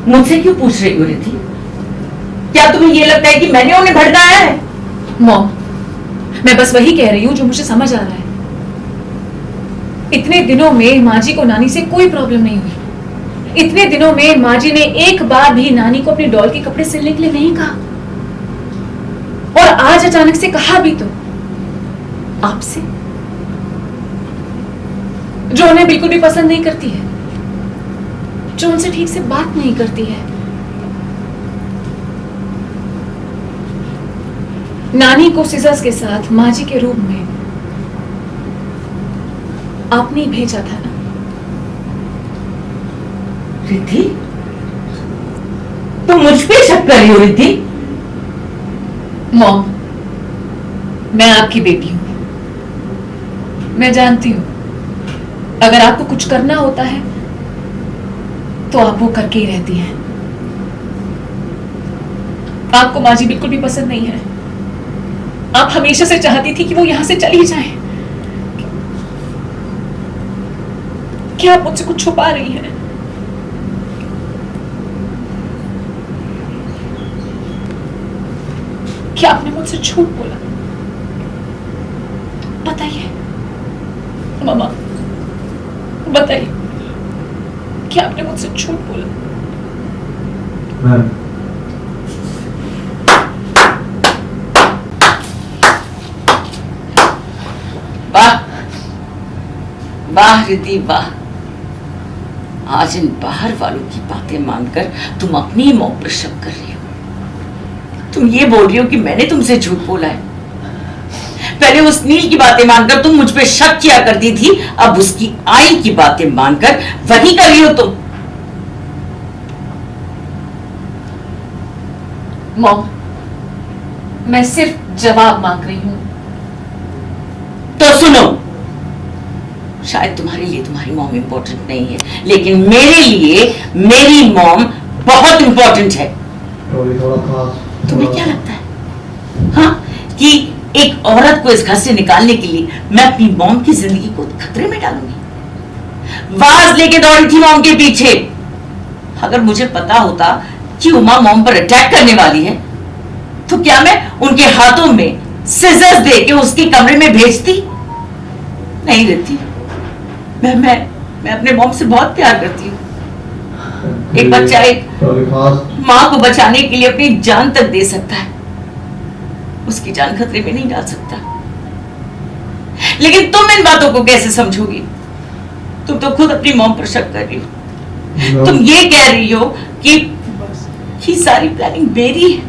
मुझसे क्यों पूछ रही हो रिद्धि? क्या तुम्हें यह लगता है कि मैंने उन्हें भड़काया है? मॉम, मैं बस वही कह रही हूं जो मुझे समझ आ रहा है। इतने दिनों में माँ जी को नानी से कोई प्रॉब्लम नहीं हुई। इतने दिनों में माँ जी ने एक बार भी नानी को अपनी डॉल के कपड़े सिलने के लिए नहीं कहा, और आज अचानक से कहा भी तो आपसे, जो उन्हें बिल्कुल भी पसंद नहीं करती है, जो उनसे ठीक से बात नहीं करती है। नानी को सिजर्स के साथ माँ जी के रूप में आपने ही भेजा था ना? रिद्धि, तुम मुझ पे शक कर रही हो रिद्धि? मॉम, मैं आपकी बेटी हूं। मैं जानती हूं अगर आपको कुछ करना होता है तो आप वो करके ही रहती हैं। आपको माँ जी बिल्कुल भी पसंद नहीं है। आप हमेशा से चाहती थी कि वो यहां से चली जाए। क्या आप मुझसे कुछ छुपा रही हैं? क्या आपने मुझसे झूठ बोला? बताइए मामा, बताइए, क्या आपने मुझसे झूठ बोला? मैम, वाह वाह रिद्धि वाह, आज इन बाहर वालों की बातें मानकर तुम अपनी ही मौत पर शक कर रही हो। तुम ये बोल रही हो कि मैंने तुमसे झूठ बोला है। पहले उस नील की बातें मानकर तुम मुझ पे शक किया करती थी, अब उसकी आई की बातें मानकर वही कर रही हो तुम। मॉम, मैं सिर्फ जवाब मांग रही हूं। तो सुनो, शायद तुम्हारे लिए तुम्हारी मॉम इंपॉर्टेंट नहीं है, लेकिन मेरे लिए मेरी मॉम बहुत इंपॉर्टेंट है। थोड़ा खास। तुम्हें क्या लगता है हाँ, कि एक औरत को इस घर से निकालने के लिए मैं अपनी मॉम की जिंदगी को खतरे में डालूंगी? वाज लेके दौड़ी थी मॉम के पीछे। अगर मुझे पता होता कि उमा मॉम पर अटैक करने वाली है, तो क्या मैं उनके हाथों में सिजर्स दे के उसके कमरे में भेजती? नहीं रहती। मैं अपने मॉम से बहुत प्यार करती हूँ। एक बच्चा एक माँ को बचाने के लिए अपनी जान तक दे सकता है, उसकी जान खतरे में नहीं डाल सकता। लेकिन तुम इन बातों को कैसे समझोगी? तुम तो खुद अपनी मॉम पर शक कर रही हो। तुम ये कह रही हो कि सारी प्लानिंग मेरी है।